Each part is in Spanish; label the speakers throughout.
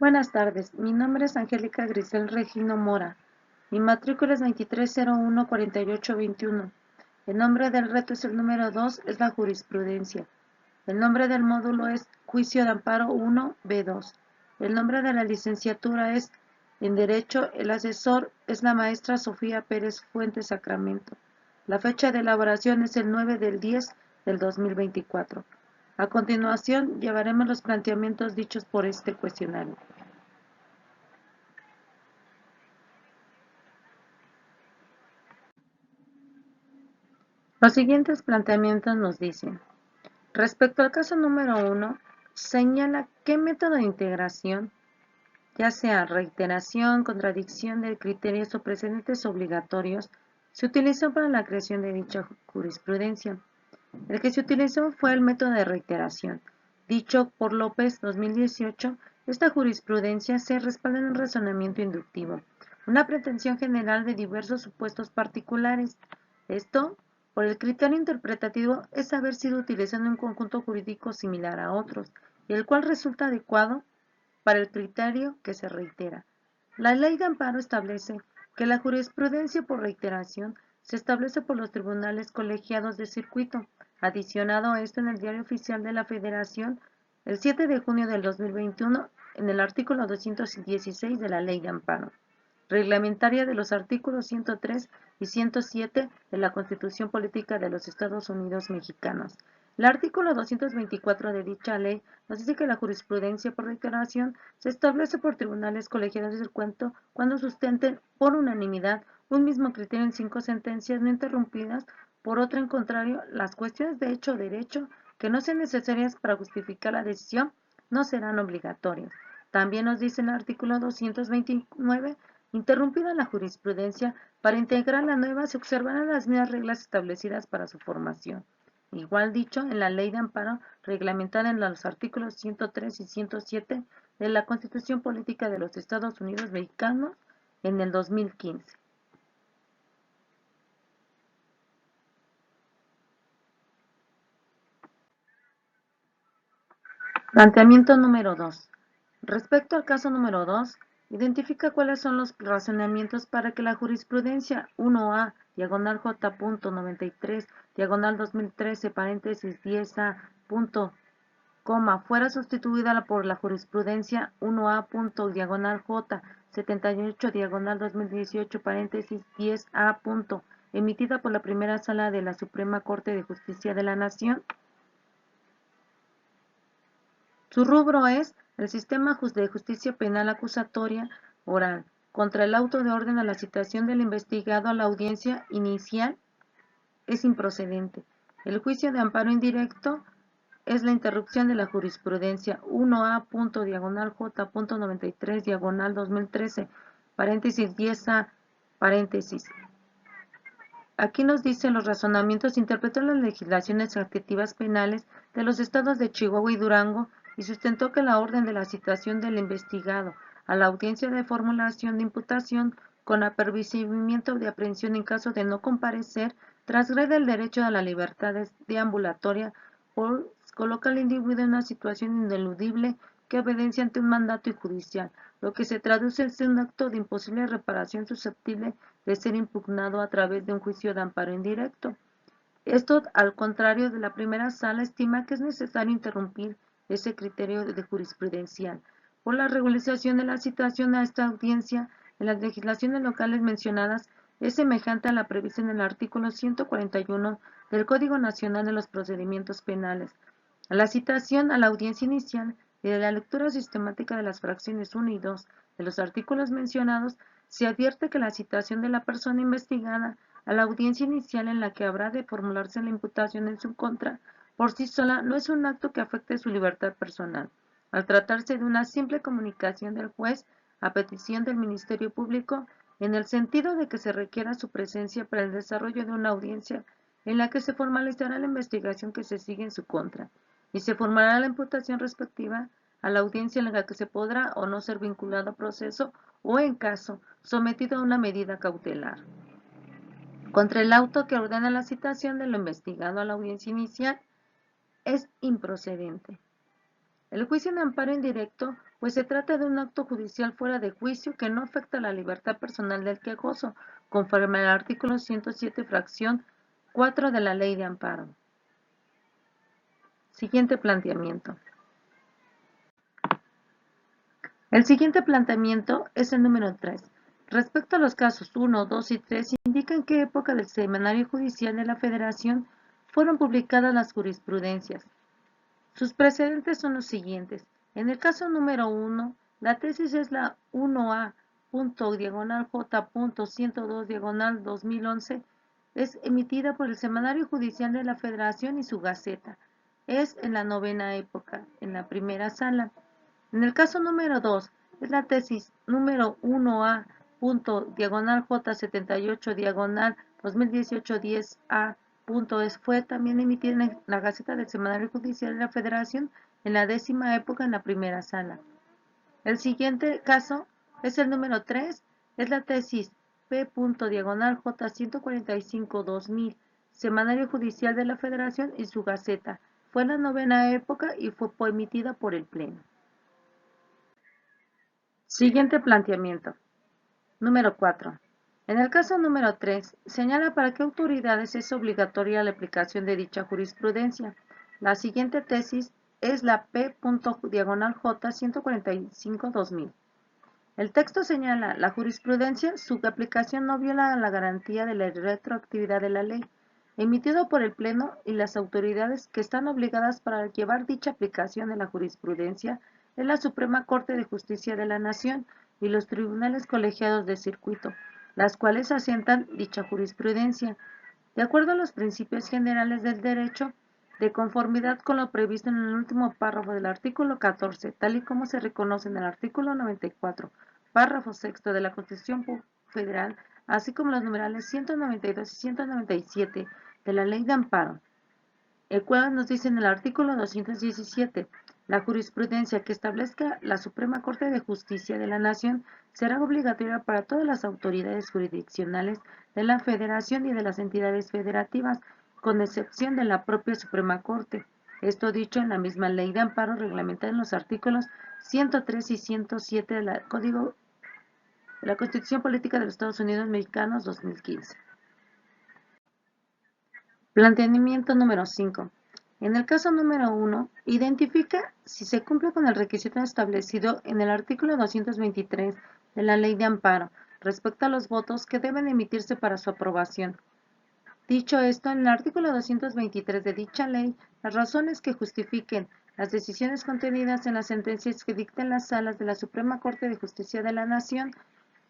Speaker 1: Buenas tardes, mi nombre es Angélica Grisel Regino Mora. Mi matrícula es 23014821. El nombre del reto es el número 2, es la jurisprudencia. El nombre del módulo es Juicio de Amparo 1B2. El nombre de la licenciatura es en Derecho. El asesor es la maestra Sofía Pérez Fuentes Sacramento. La fecha de elaboración es el 9 del 10 del 2024. A continuación, llevaremos los planteamientos dichos por este cuestionario. Los siguientes planteamientos nos dicen: respecto al caso número 1, señala qué método de integración, ya sea reiteración, contradicción de criterios o precedentes obligatorios, se utilizó para la creación de dicha jurisprudencia. El que se utilizó fue el método de reiteración. Dicho por López 2018, esta jurisprudencia se respalda en un razonamiento inductivo, una pretensión general de diversos supuestos particulares. Esto, por el criterio interpretativo, es haber sido utilizado un conjunto jurídico similar a otros, y el cual resulta adecuado para el criterio que se reitera. La ley de amparo establece que la jurisprudencia por reiteración se establece por los tribunales colegiados de circuito, adicionado a esto en el Diario Oficial de la Federación el 7 de junio del 2021 en el artículo 216 de la Ley de Amparo, reglamentaria de los artículos 103 y 107 de la Constitución Política de los Estados Unidos Mexicanos. El artículo 224 de dicha ley nos dice que la jurisprudencia por reiteración se establece por tribunales colegiados del cuento cuando sustenten por unanimidad un mismo criterio en 5 sentencias no interrumpidas por otra. En contrario, las cuestiones de hecho o derecho que no sean necesarias para justificar la decisión no serán obligatorias. También nos dice el artículo 229: interrumpida la jurisprudencia, para integrar la nueva se observarán las mismas reglas establecidas para su formación. Igual dicho en la Ley de Amparo, reglamentada en los artículos 103 y 107 de la Constitución Política de los Estados Unidos Mexicanos en el 2015. Planteamiento número 2. Respecto al caso número 2, identifica cuáles son los razonamientos para que la jurisprudencia 1A, diagonal J.93, diagonal 2013, paréntesis 10A, punto, fuera sustituida por la jurisprudencia 1A, diagonal J, 78, diagonal 2018, paréntesis 10A, emitida por la primera sala de la Suprema Corte de Justicia de la Nación. Su rubro es el sistema de justicia penal acusatoria oral, contra el auto de orden a la citación del investigado a la audiencia inicial es improcedente. El juicio de amparo indirecto es la interrupción de la jurisprudencia 1A, diagonal J.93, diagonal 2013, paréntesis 10A, paréntesis. Aquí nos dicen los razonamientos: interpretó las legislaciones adjetivas penales de los estados de Chihuahua y Durango y sustentó que la orden de la citación del investigado a la audiencia de formulación de imputación con apercibimiento de aprehensión en caso de no comparecer transgrede el derecho a la libertad deambulatoria, coloca al individuo en una situación ineludible que obedece ante un mandato judicial, lo que se traduce en un acto de imposible reparación susceptible de ser impugnado a través de un juicio de amparo indirecto. Esto, al contrario de la primera sala, estima que es necesario interrumpir ese criterio de jurisprudencial por la regularización de la citación a esta audiencia en las legislaciones locales mencionadas es semejante a la prevista en el artículo 141 del Código Nacional de los Procedimientos Penales. A la citación a la audiencia inicial y de la lectura sistemática de las fracciones 1 y 2 de los artículos mencionados, se advierte que la citación de la persona investigada a la audiencia inicial en la que habrá de formularse la imputación en su contra, por sí sola no es un acto que afecte su libertad personal, al tratarse de una simple comunicación del juez a petición del Ministerio Público, en el sentido de que se requiera su presencia para el desarrollo de una audiencia en la que se formalizará la investigación que se sigue en su contra, y se formará la imputación respectiva a la audiencia en la que se podrá o no ser vinculado a proceso o, en caso, sometido a una medida cautelar. Contra el auto que ordena la citación de lo investigado a la audiencia inicial es improcedente. El juicio de amparo indirecto pues se trata de un acto judicial fuera de juicio que no afecta la libertad personal del quejoso, conforme al artículo 107, fracción 4 de la Ley de Amparo. Siguiente planteamiento. El siguiente planteamiento es el número 3. Respecto a los casos 1, 2 y 3, indica en qué época del Semanario Judicial de la Federación fueron publicadas las jurisprudencias. Sus precedentes son los siguientes. En el caso número 1, la tesis es la 1A.J.102/2011, es emitida por el Semanario Judicial de la Federación y su Gaceta. Es en la novena época, en la primera sala. En el caso número 2, es la tesis número 1A.J78/2018-10A. Fue también emitida en la Gaceta del Semanario Judicial de la Federación en la décima época en la primera sala. El siguiente caso es el número 3, es la tesis P.J145/2000, Semanario Judicial de la Federación y su Gaceta. Fue en la novena época y fue emitida por el Pleno. Siguiente planteamiento. Número 4. En el caso número 3, señala para qué autoridades es obligatoria la aplicación de dicha jurisprudencia. La siguiente tesis es la P.J145/2000. El texto señala, la jurisprudencia, su aplicación no viola la garantía de la retroactividad de la ley, emitido por el Pleno y las autoridades que están obligadas para llevar dicha aplicación de la jurisprudencia es la Suprema Corte de Justicia de la Nación y los tribunales colegiados de circuito, las cuales asientan dicha jurisprudencia, de acuerdo a los principios generales del derecho, de conformidad con lo previsto en el último párrafo del artículo 14, tal y como se reconoce en el artículo 94, párrafo sexto de la Constitución Federal, así como los numerales 192 y 197 de la Ley de Amparo, el cual nos dice en el artículo 217, la jurisprudencia que establezca la Suprema Corte de Justicia de la Nación será obligatoria para todas las autoridades jurisdiccionales de la Federación y de las entidades federativas, con excepción de la propia Suprema Corte. Esto dicho en la misma Ley de Amparo reglamentada en los artículos 103 y 107 de la Código de la Constitución Política de los Estados Unidos Mexicanos 2015. Planteamiento número 5. En el caso número 1, identifica si se cumple con el requisito establecido en el artículo 223 de la Ley de Amparo respecto a los votos que deben emitirse para su aprobación. Dicho esto, en el artículo 223 de dicha ley, las razones que justifiquen las decisiones contenidas en las sentencias que dicten las salas de la Suprema Corte de Justicia de la Nación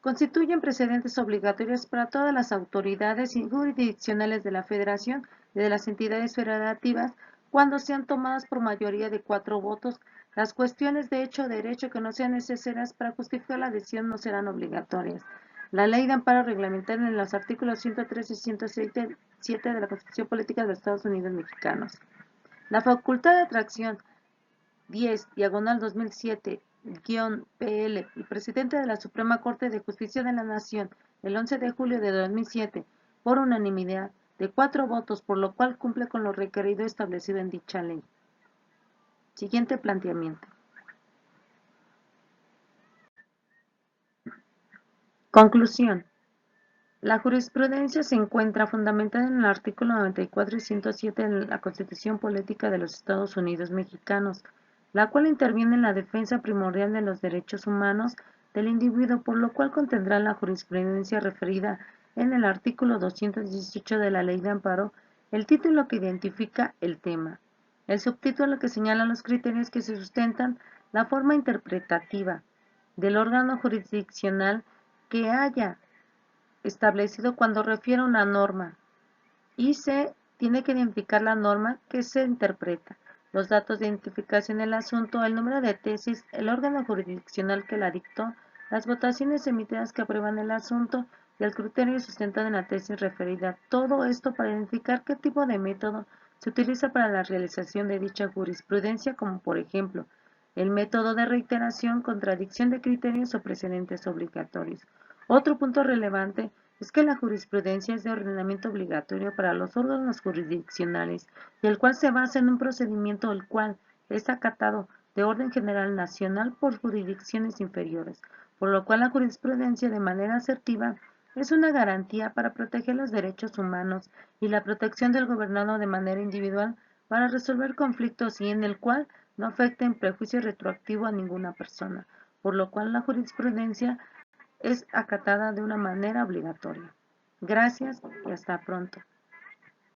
Speaker 1: constituyen precedentes obligatorios para todas las autoridades jurisdiccionales de la Federación y de las entidades federativas cuando sean tomadas por mayoría de 4 votos. Las cuestiones de hecho o derecho que no sean necesarias para justificar la decisión no serán obligatorias. La Ley de Amparo reglamentada en los artículos 103 y 107 de la Constitución Política de los Estados Unidos Mexicanos. La facultad de atracción 10/2007-PL, el presidente de la Suprema Corte de Justicia de la Nación, el 11 de julio de 2007, por unanimidad de 4 votos, por lo cual cumple con lo requerido establecido en dicha ley. Siguiente planteamiento. Conclusión. La jurisprudencia se encuentra fundamentada en el artículo 94 y 107 de la Constitución Política de los Estados Unidos Mexicanos, la cual interviene en la defensa primordial de los derechos humanos del individuo, por lo cual contendrá la jurisprudencia referida en el artículo 218 de la Ley de Amparo, el título que identifica el tema, el subtítulo que señala los criterios que se sustentan, la forma interpretativa del órgano jurisdiccional que haya establecido cuando refiere a una norma y se tiene que identificar la norma que se interpreta, los datos de identificación del asunto, el número de tesis, el órgano jurisdiccional que la dictó, las votaciones emitidas que aprueban el asunto y el criterio sustentado en la tesis referida. Todo esto para identificar qué tipo de método se utiliza para la realización de dicha jurisprudencia, como por ejemplo, el método de reiteración, contradicción de criterios o precedentes obligatorios. Otro punto relevante es que la jurisprudencia es de ordenamiento obligatorio para los órganos jurisdiccionales y el cual se basa en un procedimiento el cual es acatado de orden general nacional por jurisdicciones inferiores, por lo cual la jurisprudencia de manera asertiva es una garantía para proteger los derechos humanos y la protección del gobernado de manera individual para resolver conflictos y en el cual no afecta en prejuicio retroactivo a ninguna persona, por lo cual la jurisprudencia es acatada de una manera obligatoria. Gracias y hasta pronto.